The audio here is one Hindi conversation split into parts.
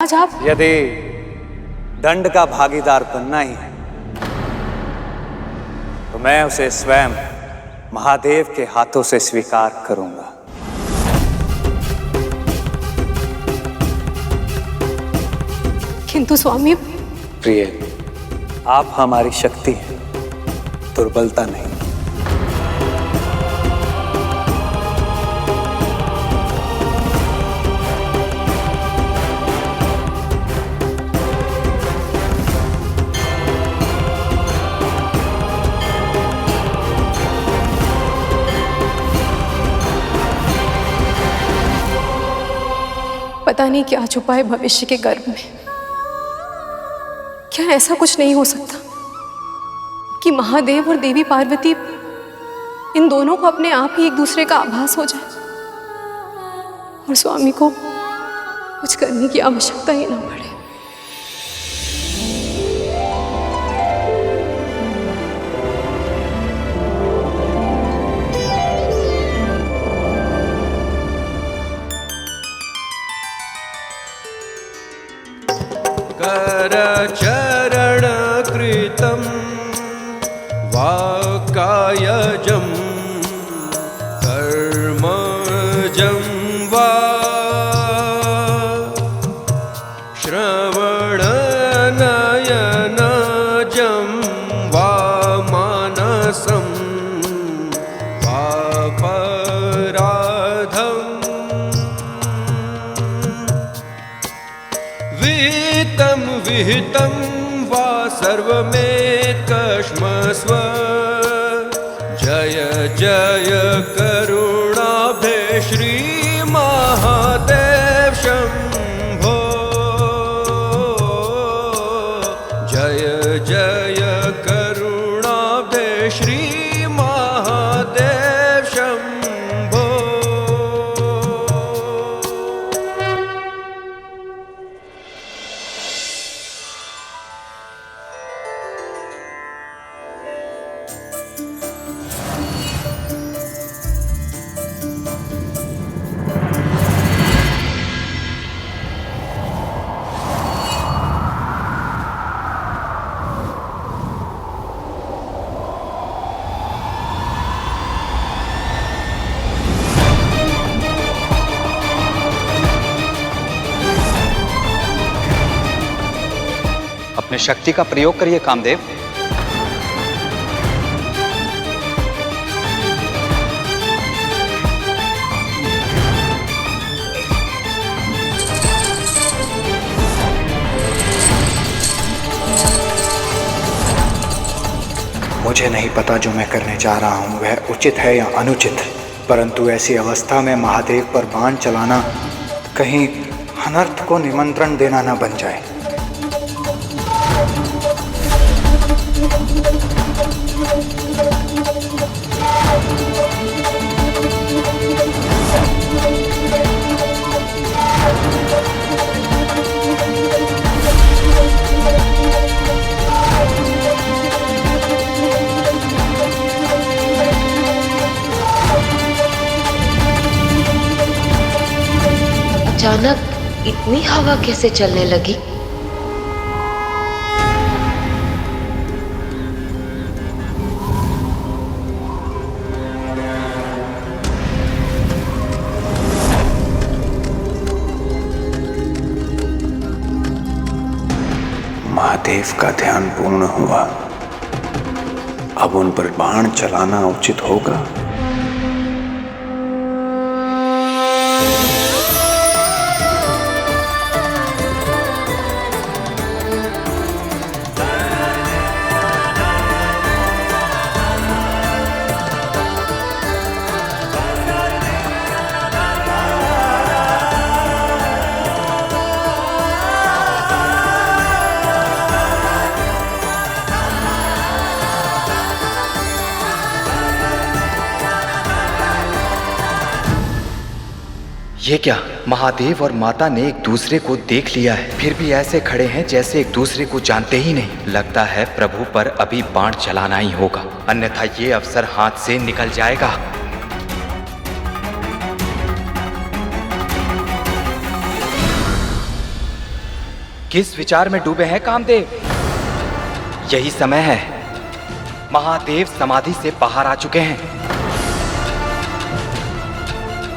महाराज आप? यदि दंड का भागीदार बनना ही है तो मैं उसे स्वयं महादेव के हाथों से स्वीकार करूंगा। किंतु स्वामी। प्रिय, आप हमारी शक्ति हैं, दुर्बलता नहीं। पता नहीं क्या छुपा है भविष्य के गर्भ में। क्या ऐसा कुछ नहीं हो सकता कि महादेव और देवी पार्वती इन दोनों को अपने आप ही एक दूसरे का आभास हो जाए और स्वामी को कुछ करने की आवश्यकता ही ना पड़े। करचरण कृतं वाकायजं कर्मजं वा श्रवणनयनजं वा मानसं वापराधं विहितं विहितं वा सर्वमेकश्मस्व जय जय करुणाब्धे श्री महादेव शंभो जय जय करुणाब्धे श्री महादेव शंभो। अपने शक्ति का प्रयोग करिए कामदेव। मुझे नहीं पता जो मैं करने जा रहा हूँ वह उचित है या अनुचित, परंतु ऐसी अवस्था में महादेव पर बाण चलाना कहीं अनर्थ को निमंत्रण देना न बन जाए। अचानक इतनी हवा कैसे चलने लगी? महादेव का ध्यान पूर्ण हुआ। अब उन पर बाण चलाना उचित होगा। ये क्या, महादेव और माता ने एक दूसरे को देख लिया है, फिर भी ऐसे खड़े हैं जैसे एक दूसरे को जानते ही नहीं। लगता है प्रभु पर अभी बाण चलाना ही होगा, अन्यथा ये अवसर हाथ से निकल जाएगा। किस विचार में डूबे हैं कामदेव? यही समय है। महादेव समाधि से बाहर आ चुके हैं।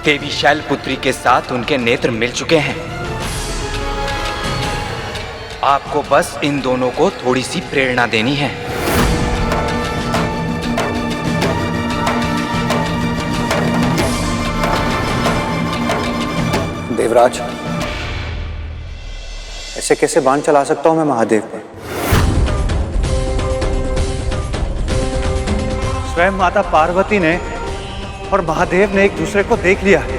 देवी शैलपुत्री के साथ उनके नेत्र मिल चुके हैं। आपको बस इन दोनों को थोड़ी सी प्रेरणा देनी है। देवराज, ऐसे कैसे बाण चला सकता हूं मैं महादेव पर? स्वयं माता पार्वती ने और महादेव ने एक दूसरे को देख लिया है।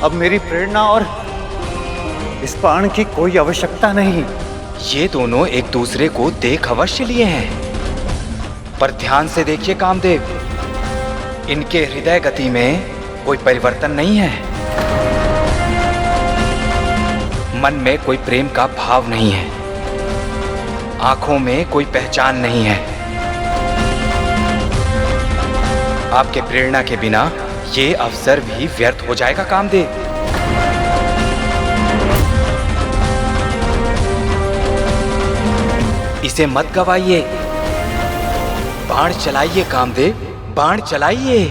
अब मेरी प्रेरणा और इस बाण की कोई आवश्यकता नहीं। ये दोनों एक दूसरे को देख अवश्य लिए हैं, पर ध्यान से देखिए कामदेव, इनके हृदय गति में कोई परिवर्तन नहीं है। मन में कोई प्रेम का भाव नहीं है, आंखों में कोई पहचान नहीं है। आपके प्रेरणा के बिना ये अवसर भी व्यर्थ हो जाएगा कामदेव। इसे मत गवाइए। बाण चलाइए कामदेव, बाण चलाइए।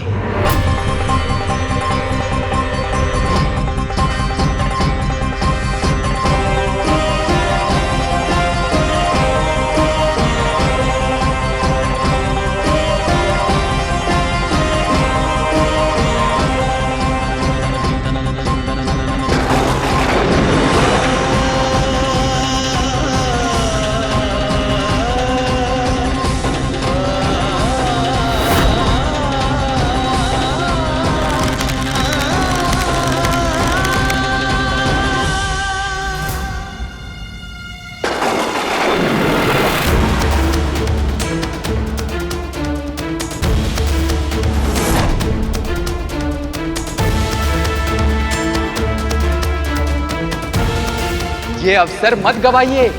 ये अवसर मत गवाइए।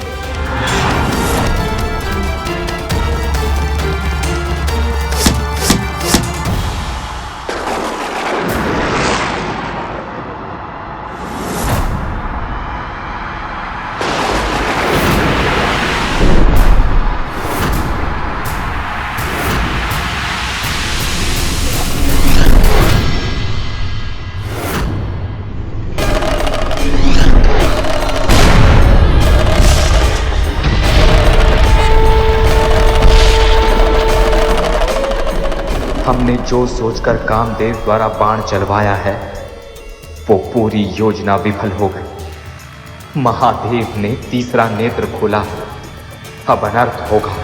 हमने जो सोचकर कामदेव द्वारा बाण चलवाया है, वो पूरी योजना विफल हो गई। महादेव ने तीसरा नेत्र खोला, अब अनर्थ होगा।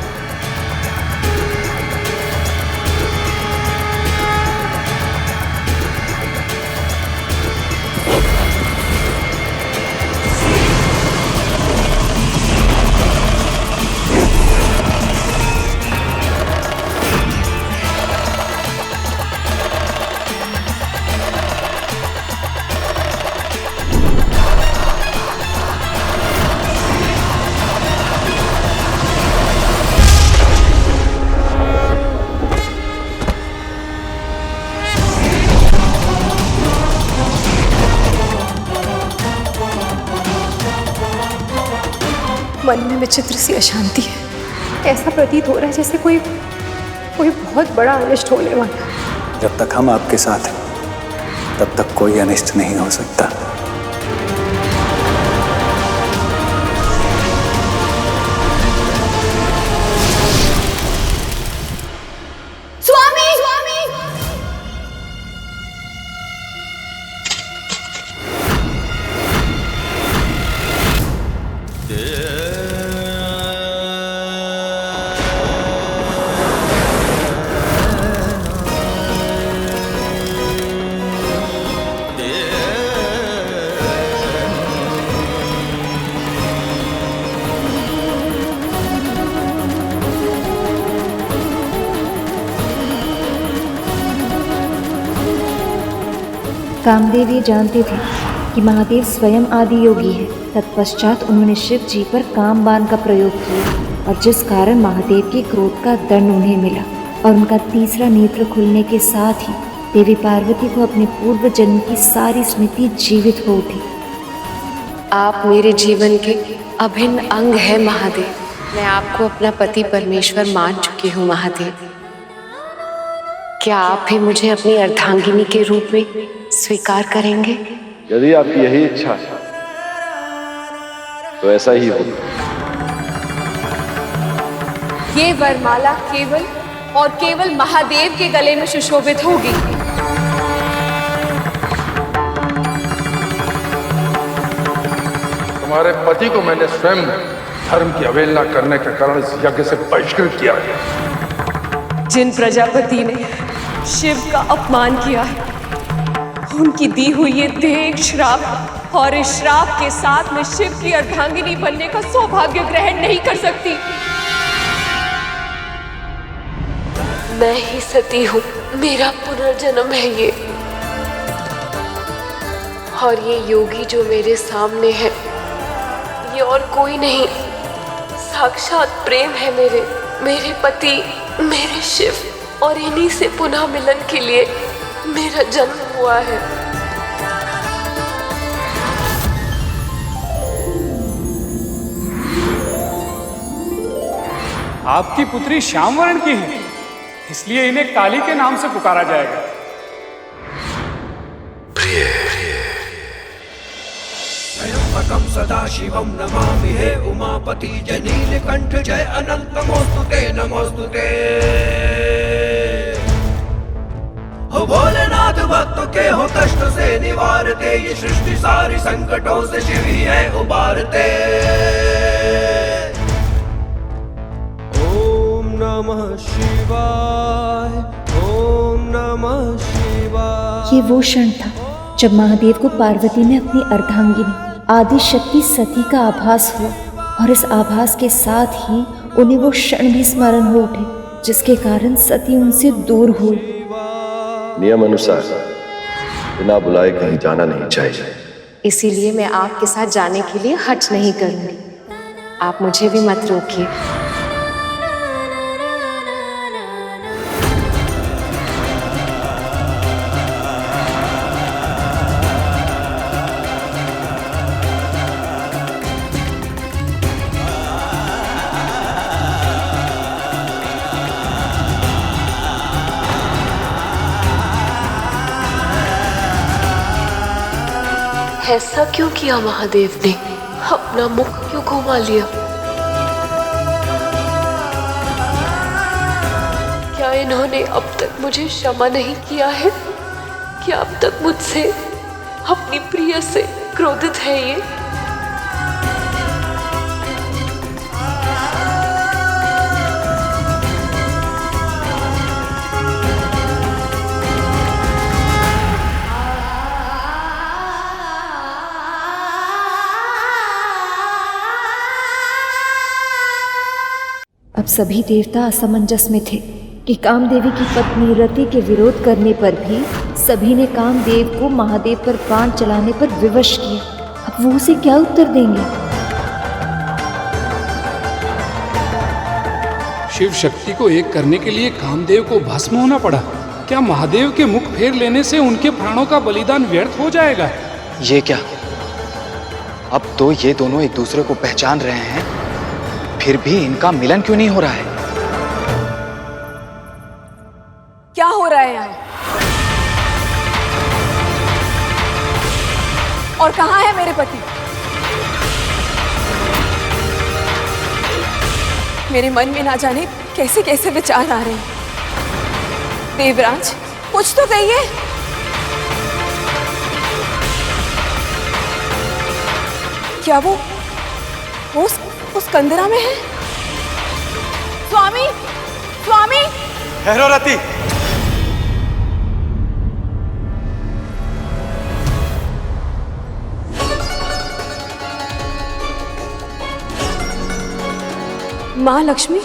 मन में विचित्र सी अशांति है। ऐसा प्रतीत हो रहा है जैसे कोई बहुत बड़ा अनिष्ट होने वाला है। जब तक हम आपके साथ हैं, तब तक कोई अनिष्ट नहीं हो सकता। कामदेव ये जानते थे कि महादेव स्वयं आदि योगी है। तत्पश्चात उन्होंने शिव जी पर कामबाण का प्रयोग किया और जिस कारण महादेव के क्रोध का दंड उन्हें मिला और उनका तीसरा नेत्र खुलने के साथ ही देवी पार्वती को अपने पूर्व जन्म की सारी स्मृति जीवित हो उठी। आप मेरे जीवन के अभिन्न अंग है महादेव। मैं आपको अपना पति परमेश्वर मान चुकी हूँ महादेव। क्या आप भी मुझे अपनी अर्धांगिनी के रूप में स्वीकार करेंगे? यदि आपकी यही इच्छा है तो ऐसा ही होगा। ये वरमाला केवल और केवल महादेव के गले में सुशोभित होगी। तुम्हारे पति को मैंने स्वयं धर्म की अवहेलना करने के कारण इस यज्ञ से बहिष्कृत किया है। जिन प्रजापति ने शिव का अपमान किया है, उनकी दी हुई ये देह एक श्राप है, और इस श्राप के साथ मैं शिव की अर्धांगिनी बनने का सौभाग्य ग्रहण नहीं कर सकती। मैं ही सती हूँ, मेरा पुनर्जन्म है ये। और ये योगी जो मेरे सामने है, ये और कोई नहीं, साक्षात प्रेम है मेरे पति, मेरे शिव। और इन्हीं से पुनः मिलन के लिए मेरा जन्म हुआ है। आपकी पुत्री श्याम वर्ण की है, इसलिए इन्हें काली के नाम से पुकारा जाएगा। त्र्यंबकं सदाशिवं नमामि हे उमापति जनीलकंठ जय अनंतमोस्तुते नमोस्तुते। हो भोलेनाथ भक्तों के हो कष्ट से निवारते, ये सृष्टि सारी संकटों से शिव ही है उबारते। ओम नमः शिवाय, ओम नमः शिवाय। ये वो क्षण था जब महादेव को पार्वती में अपनी अर्धांगिनी आदि शक्ति सती का आभास हुआ, और इस आभास के साथ ही उन्हें वो क्षण भी स्मरण हो उठे जिसके कारण सती उनसे दूर हुई। नियम अनुसार बिना बुलाए कहीं जाना नहीं चाहिए। इसीलिए मैं आपके साथ जाने के लिए हठ नहीं करूंगी। आप मुझे भी मत रोकिए। ऐसा क्यों किया महादेव ने? अपना मुख क्यों घुमा लिया? क्या इन्होंने अब तक मुझे क्षमा नहीं किया है? क्या अब तक मुझसे, अपनी प्रिय से क्रोधित है ये? अब सभी देवता असमंजस में थे कि कामदेवी की पत्नी रति के विरोध करने पर भी सभी ने कामदेव को महादेव पर बाण चलाने पर विवश किया। अब वो उसे क्या उत्तर देंगे? शिव शक्ति को एक करने के लिए कामदेव को भस्म होना पड़ा। क्या महादेव के मुख फेर लेने से उनके प्राणों का बलिदान व्यर्थ हो जाएगा? ये क्या? अब तो ये दोनों एक दूसरे को पहचान रहे हैं, फिर भी इनका मिलन क्यों नहीं हो रहा है? क्या हो रहा है यहाँ? और कहाँ है मेरे पति? मेरे मन में ना जाने कैसे कैसे विचार आ रहे हैं। देवराज, कुछ तो कहिए। क्या वो उस कंदरा में है? स्वामी, स्वामी! ठहरो रति। माँ लक्ष्मी,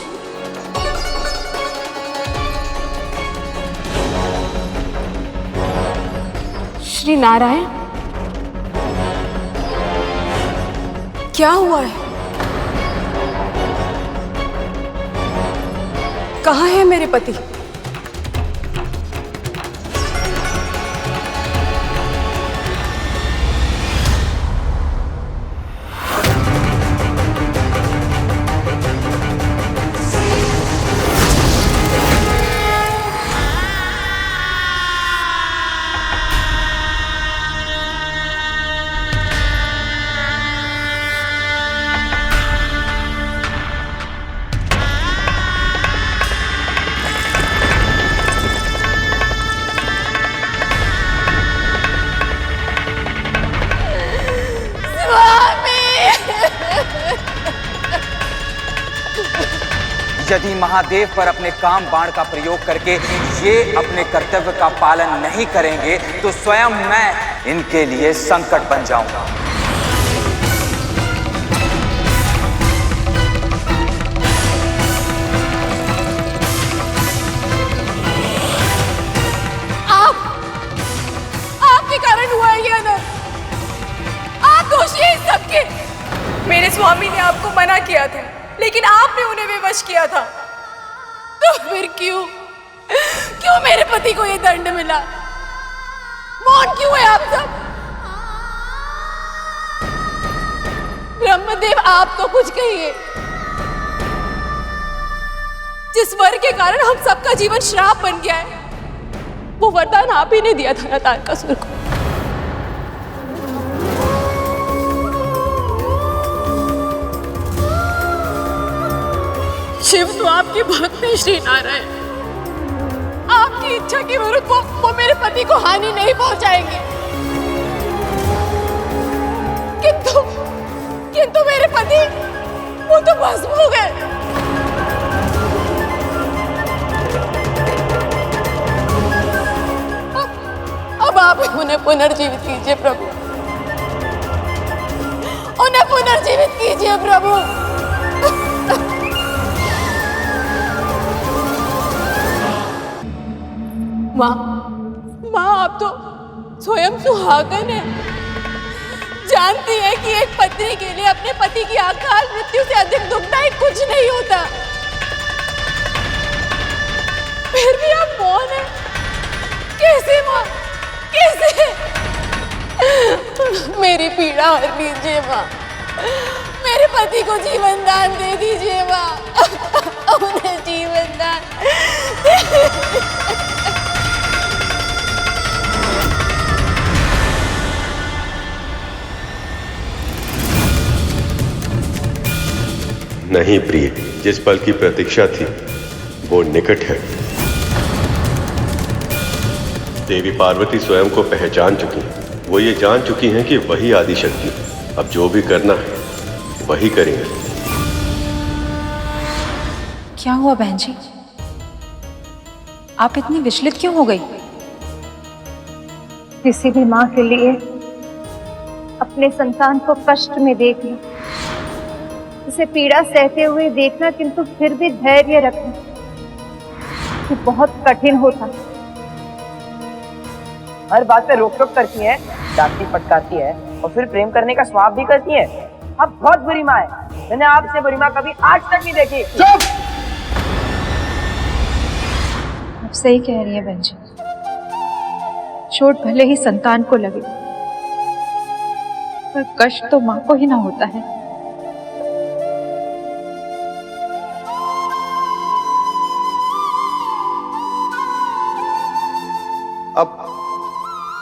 श्री नारायण, क्या हुआ है? कहाँ है मेरे पति? यदि महादेव पर अपने काम बाण का प्रयोग करके ये अपने कर्तव्य का पालन नहीं करेंगे तो स्वयं मैं इनके लिए संकट बन जाऊंगा। आपके कारण हुआ है ये अनर्थ। आप दोषी हैं इस सबके। मेरे स्वामी ने आपको मना किया था, लेकिन आपने उन्हें विवश किया था। तो फिर क्यों मेरे पति को ये दंड मिला? मौन क्यों है आप सब? ब्रह्मदेव, आप तो कुछ कहिए। जिस वर के कारण हम सबका जीवन श्राप बन गया है, वो वरदान आप ही ने दिया था ना तारकासुर को। शिव तो आपके भक्त हैं श्री नारायण। आपकी इच्छा के विरुद्ध वो मेरे पति को हानि नहीं पहुंचाएंगे। किंतु मेरे पति वो तो भस्म हो गए। अब आप उन्हें पुनर्जीवित कीजिए प्रभु, उन्हें पुनर्जीवित कीजिए प्रभु। माँ, आप तो स्वयं सुहागन है, जानती है कि एक पत्नी के लिए अपने पति की अकाल मृत्यु से अधिक दुखदायक कुछ नहीं होता। फिर भी आप मौन है। कैसे माँ, कैसे? मेरी पीड़ा हर लीजिए माँ, मेरे पति को जीवन दान दे दीजिए माँ, उन्हें जीवन दान। नहीं प्रिय, जिस पल की प्रतीक्षा थी वो निकट है। देवी पार्वती स्वयं को पहचान चुकी हैं। वो ये जान चुकी हैं कि वही आदिशक्ति। अब जो भी करना है वही करेंगे। क्या हुआ बहन जी, आप इतनी विचलित क्यों हो गई? किसी भी माँ के लिए अपने संतान को कष्ट में देखना, उसे पीड़ा सहते हुए देखना, किंतु फिर भी धैर्य रखना, ये बहुत कठिन होता। हर बात पे रोक टोक करती है, डांटती फटकारती है और फिर प्रेम करने का स्वाब भी करती है। आप बहुत बुरी माँ है। मैंने आपसे बुरी माँ कभी आज तक नहीं देखी। चुप! आप सही कह रही है बहन जी। चोट भले ही संतान को लगे, पर कष्ट तो माँ को ही ना होता है।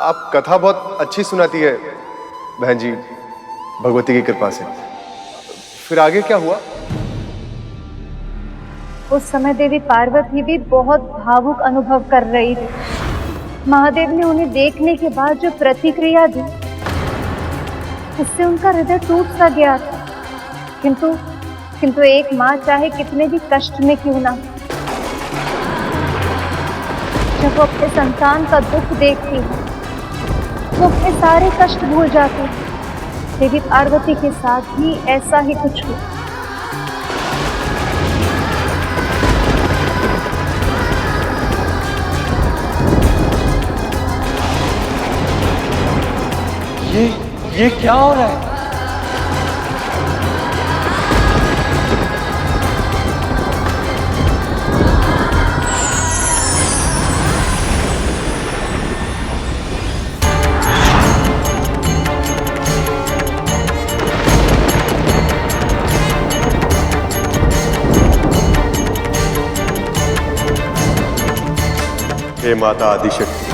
आप कथा बहुत अच्छी सुनाती है बहन जी, भगवती की कृपा से। फिर आगे क्या हुआ? उस समय देवी पार्वती भी बहुत भावुक अनुभव कर रही थी। महादेव ने उन्हें देखने के बाद जो प्रतिक्रिया दी, उससे उनका हृदय टूट सा गया था। किंतु एक माँ चाहे कितने भी कष्ट में क्यों ना, जब वो अपने संतान का दुख देखती है, वो अपने सारे कष्ट भूल जाते हैं। देवी पार्वती के साथ भी ऐसा ही कुछ हुआ। ये क्या हो रहा है? हे माता आदिशक्ति,